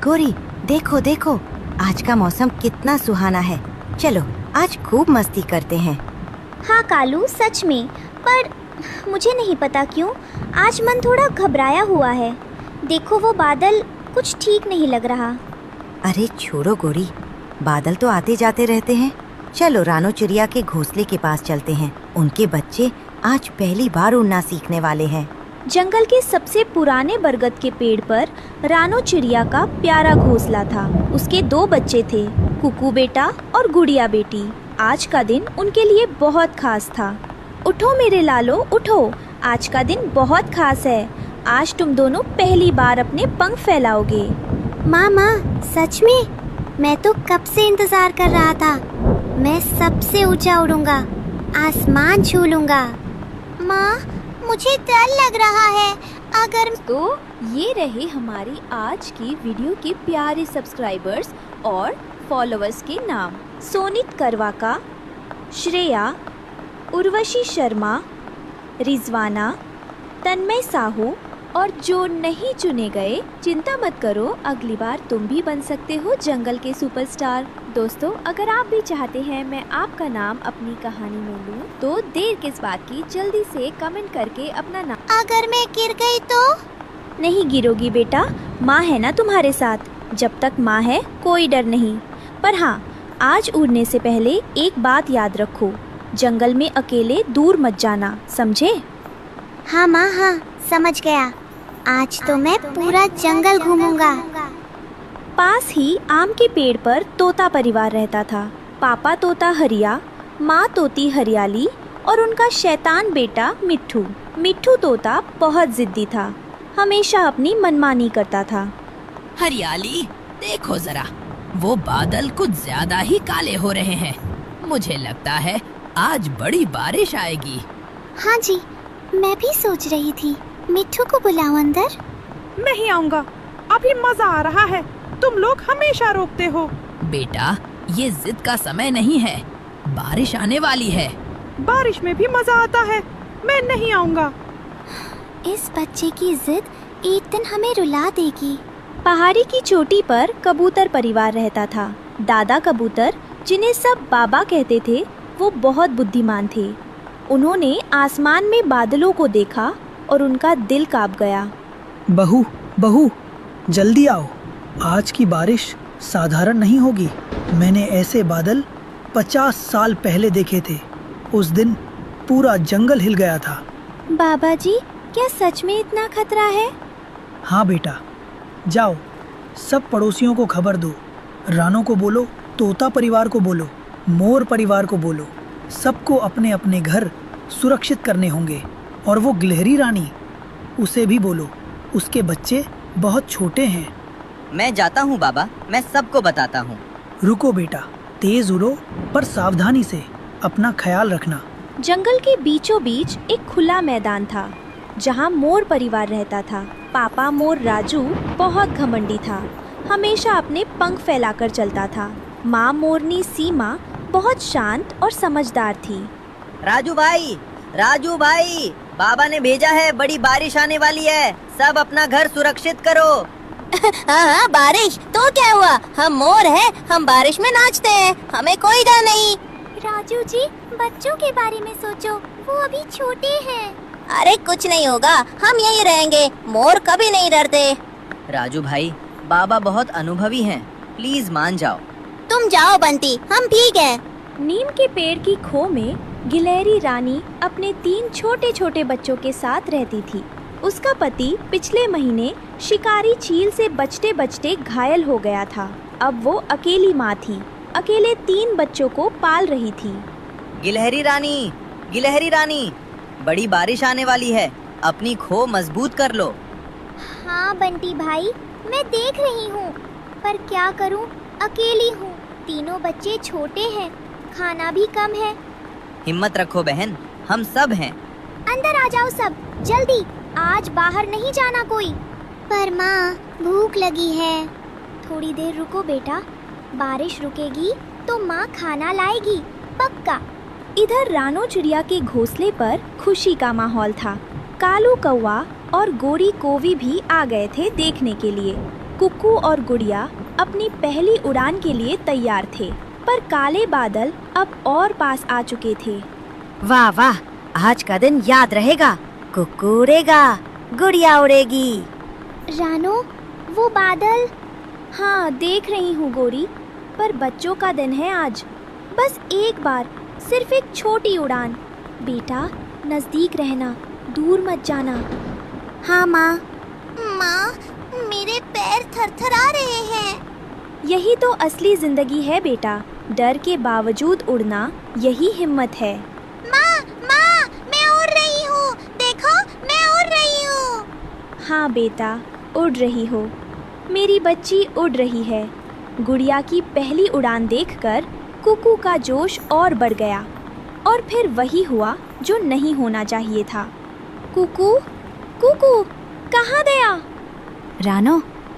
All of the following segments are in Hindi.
गोरी, देखो देखो, आज का मौसम कितना सुहाना है। चलो आज खूब मस्ती करते हैं। हाँ कालू, सच में, पर मुझे नहीं पता क्यों आज मन थोड़ा घबराया हुआ है। देखो वो बादल, कुछ ठीक नहीं लग रहा। अरे छोड़ो गोरी, बादल तो आते जाते रहते हैं। चलो रानो चिड़िया के घोंसले के पास चलते हैं। उनके बच्चे आज पहली बार उड़ना सीखने वाले हैं। जंगल के सबसे पुराने बरगद के पेड़ पर रानो चिड़िया का प्यारा घोंसला था। उसके 2 बच्चे थे, कुकू बेटा और गुड़िया बेटी। आज का दिन उनके लिए बहुत खास था। उठो मेरे लालो, उठो, आज का दिन बहुत खास है। आज तुम दोनों पहली बार अपने पंख फैलाओगे। माँ, सच में? मैं तो कब से इंतजार कर रहा था। मैं सबसे ऊंचा उड़ूंगा, आसमान छू लूंगा। माँ, मुझे डर लग रहा है। अगर तो ये रहे हमारी आज की वीडियो के प्यारे सब्सक्राइबर्स और फॉलोअर्स के नाम। सोनित करवाका, श्रेया, उर्वशी शर्मा, रिजवाना, तन्मय साहू और जो नहीं चुने गए, चिंता मत करो, अगली बार तुम भी बन सकते हो जंगल के सुपरस्टार। दोस्तों, अगर आप भी चाहते हैं मैं आपका नाम अपनी कहानी में लूं, तो देर किस बात की, जल्दी से कमेंट करके अपना नाम। अगर मैं गिर गई तो? नहीं गिरोगी बेटा, माँ है ना तुम्हारे साथ। जब तक माँ है कोई डर नहीं। पर हाँ, आज उड़ने से पहले एक बात याद रखो, जंगल में अकेले दूर मत जाना, समझे? हाँ माँ, हाँ समझ गया। आज तो मैं पूरा जंगल घूमूंगा। पास ही आम के पेड़ पर तोता परिवार रहता था। पापा तोता हरिया, माँ तोती हरियाली और उनका शैतान बेटा मिट्ठू। मिट्ठू तोता बहुत जिद्दी था, हमेशा अपनी मनमानी करता था। हरियाली, देखो जरा, वो बादल कुछ ज्यादा ही काले हो रहे हैं। मुझे लगता है आज बड़ी बारिश आएगी। हाँ जी, मैं भी सोच रही थी। मिट्ठू को बुलाओ अंदर। नहीं आऊंगा, अभी मजा आ रहा है। तुम लोग हमेशा रोकते हो। बेटा, ये जिद का समय नहीं है, बारिश आने वाली है। बारिश में भी मजा आता है। मैं नहीं आऊंगा। इस बच्चे की जिद एक दिन हमें रुला देगी। पहाड़ी की चोटी पर कबूतर परिवार रहता था। दादा कबूतर, जिन्हें सब बाबा कहते थे, वो बहुत बुद्धिमान थे। उन्होंने आसमान में बादलों को देखा और उनका दिल कांप गया। बहू, जल्दी आओ। आज की बारिश साधारण नहीं होगी। मैंने ऐसे बादल 50 साल पहले देखे थे। उस दिन पूरा जंगल हिल गया था। बाबा जी, क्या सच में इतना खतरा है? हाँ बेटा, जाओ सब पड़ोसियों को खबर दो। रानो को बोलो, तोता परिवार को बोलो, मोर परिवार को बोलो। सबको अपने अपने घर सुरक्षित करने होंगे। और वो गिलहरी रानी, उसे भी बोलो, उसके बच्चे बहुत छोटे हैं। मैं जाता हूँ बाबा, मैं सबको बताता हूँ। रुको बेटा, तेज उड़ो पर सावधानी से, अपना ख्याल रखना। जंगल के बीचों बीच एक खुला मैदान था, जहाँ मोर परिवार रहता था। पापा मोर राजू बहुत घमंडी था, हमेशा अपने पंख फैलाकर चलता था। माँ मोरनी सीमा बहुत शांत और समझदार थी। राजू भाई, बाबा ने भेजा है, बड़ी बारिश आने वाली है, सब अपना घर सुरक्षित करो। हाँ, बारिश तो क्या हुआ? हम मोर हैं, हम बारिश में नाचते हैं, हमें कोई डर नहीं। राजू जी, बच्चों के बारे में सोचो, वो अभी छोटे हैं। अरे कुछ नहीं होगा, हम यहीं रहेंगे, मोर कभी नहीं डरते। राजू भाई, बाबा बहुत अनुभवी हैं, प्लीज मान जाओ। तुम जाओ बंटी, हम ठीक हैं। नीम के पेड़ की खो में गिलहरी रानी अपने 3 छोटे छोटे बच्चों के साथ रहती थी। उसका पति पिछले महीने शिकारी चील से बचते बचते घायल हो गया था। अब वो अकेली माँ थी, अकेले 3 बच्चों को पाल रही थी। गिलहरी रानी, बड़ी बारिश आने वाली है, अपनी खो मजबूत कर लो। हाँ बंटी भाई, मैं देख रही हूँ, पर क्या करूँ, अकेली हूँ। तीनों बच्चे छोटे हैं, खाना भी कम है। हिम्मत रखो बहन, हम सब हैं। अंदर आ जाओ सब, जल्दी, आज बाहर नहीं जाना कोई। पर माँ, भूख लगी है। थोड़ी देर रुको बेटा, बारिश रुकेगी तो माँ खाना लाएगी, पक्का। इधर रानो चिड़िया के घोंसले पर खुशी का माहौल था। कालू कौवा और गोरी कोवी भी आ गए थे देखने के लिए। कुक्कू और गुड़िया अपनी पहली उड़ान के लिए तैयार थे, पर काले बादल अब और पास आ चुके थे। वाह वाह, आज का दिन याद रहेगा। कुक्कू उड़ेगा, गुड़िया उड़ेगी। रानो, वो बादल। हाँ, देख रही हूँ गोरी, पर बच्चों का दिन है आज। बस एक बार, सिर्फ एक छोटी उड़ान। बेटा, नजदीक रहना, दूर मत जाना। हाँ माँ। माँ, मेरे पैर थरथरा रहे हैं। यही तो असली जिंदगी है बेटा, डर के बावजूद उड़ना, यही हिम्मत है। माँ, माँ, मैं उड़ रही हूँ। देखो, मैं उड़ रही हूँ। हाँ बेटा, उड़ रही हो, मेरी बच्ची उड़ रही है। गुड़िया की पहली उड़ान देखकर कुक्कू का जोश और बढ़ गया, और फिर वही हुआ जो नहीं होना चाहिए था। कुक्कू, कुक्कू, कहाँ गया? रानो,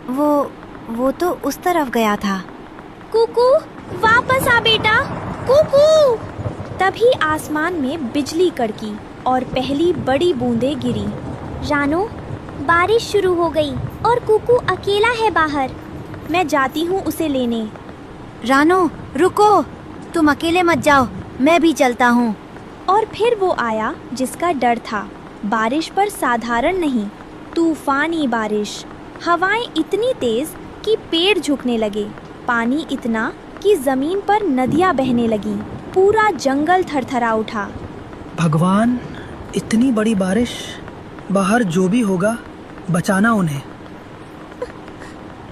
वो तो उस तरफ गया था। कुक्कू, वापस आ बेटा, कुक्कू। तभी आसमान में बिजली कड़की और पहली बड़ी बूंदें गिरी। रानो, बारिश शुरू हो गई और कुक्कू अकेला है बाहर। मैं जाती हूँ उसे लेने। रानो, रुको, तुम अकेले मत जाओ, मैं भी चलता हूँ। और फिर वो आया जिसका डर था। बारिश पर साधारण नहीं, तूफानी बारिश। हवाएं इतनी तेज कि पेड़ झुकने लगे, पानी इतना कि जमीन पर नदियां बहने लगी, पूरा जंगल थरथरा उठा। भगवान, इतनी बड़ी बारिश, बाहर जो भी होगा बचाना उन्हें।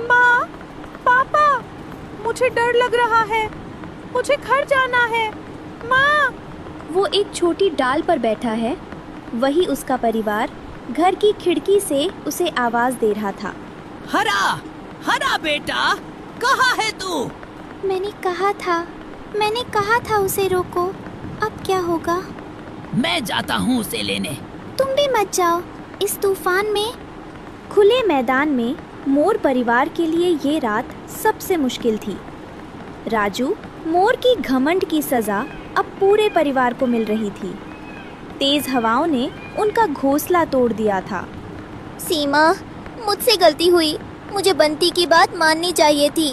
माँ, पापा, मुझे डर लग रहा है, मुझे घर जाना है। माँ। वो एक छोटी डाल पर बैठा है, वही उसका परिवार घर की खिड़की से उसे आवाज दे रहा था। हरा, हरा बेटा, कहाँ है तू? मैंने कहा था उसे रोको। अब क्या होगा? मैं जाता हूँ उसे लेने। तुम भी मत जाओ इस तूफान में। खुले मैदान में मोर परिवार के लिए ये रात सबसे मुश्किल थी। राजू, मोर की घमंड की सजा अब पूरे परिवार को मिल रही थी। तेज हवाओं ने उनका घोंसला तोड़ दिया था। सीमा, मुझसे गलती हुई, मुझे बंटी की बात माननी चाहिए थी।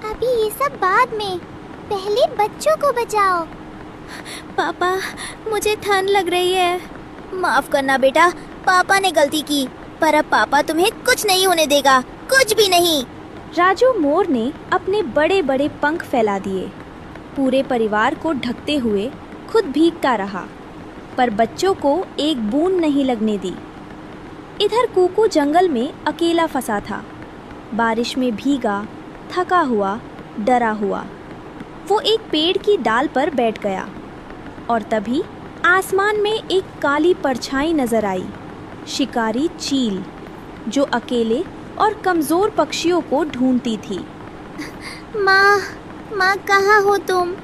अभी ये सब बाद में, पहले बच्चों को बचाओ। पापा, मुझे ठंड लग रही है। माफ करना बेटा, पापा ने गलती की, पर अब पापा तुम्हें कुछ नहीं होने देगा, कुछ भी नहीं। राजू मोर ने अपने बड़े बड़े पंख फैला दिए, पूरे परिवार को ढकते हुए खुद भीगता रहा, पर बच्चों को एक बूंद नहीं लगने दी। इधर कुक्कू जंगल में अकेला फंसा था, बारिश में भीगा, थका हुआ, डरा हुआ। वो एक पेड़ की डाल पर बैठ गया, और तभी आसमान में एक काली परछाई नजर आई। शिकारी चील, जो अकेले और कमजोर पक्षियों को ढूंढती थी। माँ कहाँ हो तुम?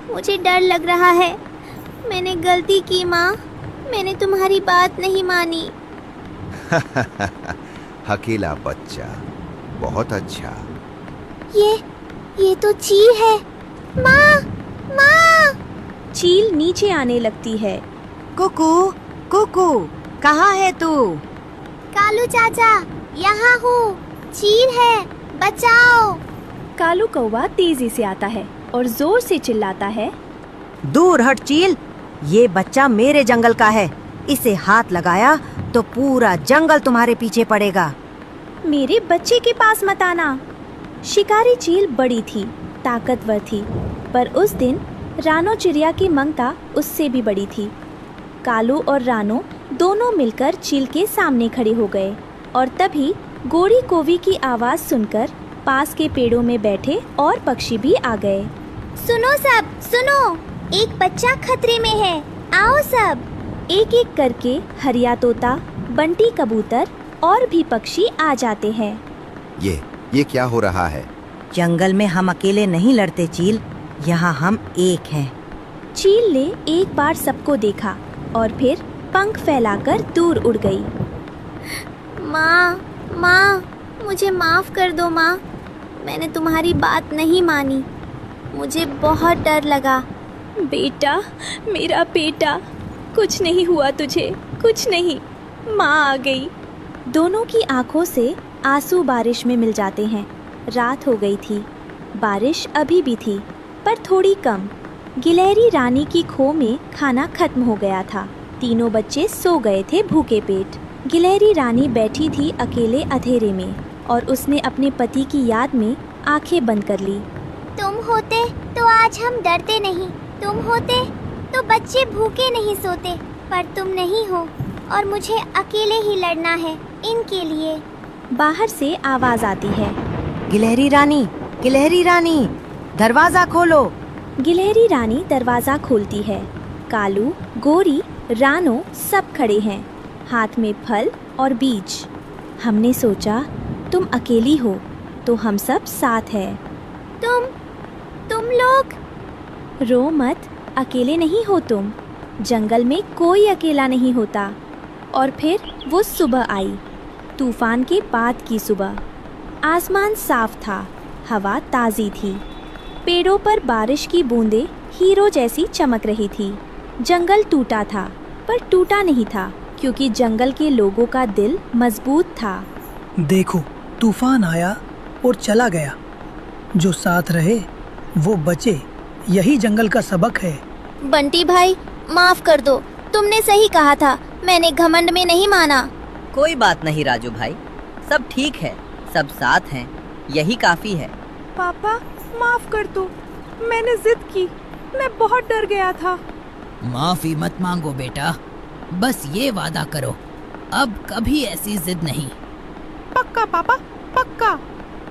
मुझे डर लग रहा है। मैंने गलती की माँ, मैंने तुम्हारी बात नहीं मानी। अकेला बच्चा, बहुत अच्छा। ये तो चील है। माँ। चील नीचे आने लगती है। कुक्कू, कहाँ है तू? कालू चाचा, यहाँ हूँ। चील है, बचाओ। कालू कौवा तेजी से आता है और जोर से चिल्लाता है, दूर हट चील, ये बच्चा मेरे जंगल का है। इसे हाथ लगाया तो पूरा जंगल तुम्हारे पीछे पड़ेगा। मेरे बच्चे के पास मत आना। शिकारी चील बड़ी थी, ताकतवर थी, पर उस दिन रानो चिड़िया की ममता उससे भी बड़ी थी। कालू और रानो दोनों मिलकर चील के सामने खड़े हो गए, और तभी गोरी कोवी की आवाज सुनकर पास के पेड़ों में बैठे और पक्षी भी आ गए। सुनो सब, सुनो, एक बच्चा खतरे में है, आओ सब। एक एक करके हरिया तोता, बंटी कबूतर और भी पक्षी आ जाते हैं। ये क्या हो रहा है? जंगल में हम अकेले नहीं लड़ते चील, यहाँ हम एक हैं। चील ने एक बार सबको देखा और फिर पंख फैलाकर दूर उड़ गई। माँ, मुझे माफ कर दो माँ, मैंने तुम्हारी बात नहीं मानी, मुझे बहुत डर लगा। बेटा, मेरा बेटा, कुछ नहीं हुआ तुझे, कुछ नहीं। माँ आ गई। दोनों की आंखों से आंसू बारिश में मिल जाते हैं। रात हो गई थी। बारिश अभी भी थी, पर थोड़ी कम। गिलहरी रानी की खो में खाना खत्म हो गया था। तीनों बच्चे सो गए थे भूखे पेट। गिलहरी रानी बैठी थी अकेले अंधेरे में और उसने अपने पति की याद में आंखें बंद कर ली। तुम होते तो आज हम डरते नहीं, तुम होते तो बच्चे भूखे नहीं सोते, पर तुम नहीं हो और मुझे अकेले ही लड़ना है इनके लिए। बाहर से आवाज आती है, गिलहरी रानी, दरवाजा खोलो। गिलहरी रानी दरवाजा खोलती है। कालू, गोरी, रानो सब खड़े हैं, हाथ में फल और बीज। हमने सोचा तुम अकेली हो तो हम सब साथ हैं। तुम लोग रो मत, अकेले नहीं हो तुम। जंगल में कोई अकेला नहीं होता। और फिर वो सुबह आई, तूफान के बाद की सुबह। आसमान साफ था, हवा ताज़ी थी। पेड़ों पर बारिश की बूंदें हीरो जैसी चमक रही थी। जंगल टूटा था, पर टूटा नहीं था क्योंकि जंगल के लोगों का दिल मजबूत था। देखो, तूफान आया और चला गया, जो साथ रहे वो बचे। यही जंगल का सबक है। बंटी भाई, माफ कर दो, तुमने सही कहा था, मैंने घमंड में नहीं माना। कोई बात नहीं राजू भाई, सब ठीक है, सब साथ हैं, यही काफी है। पापा माफ कर दो, मैंने जिद की, मैं बहुत डर गया था। माफी मत मांगो बेटा, बस ये वादा करो अब कभी ऐसी जिद नहीं। पक्का पापा, पक्का।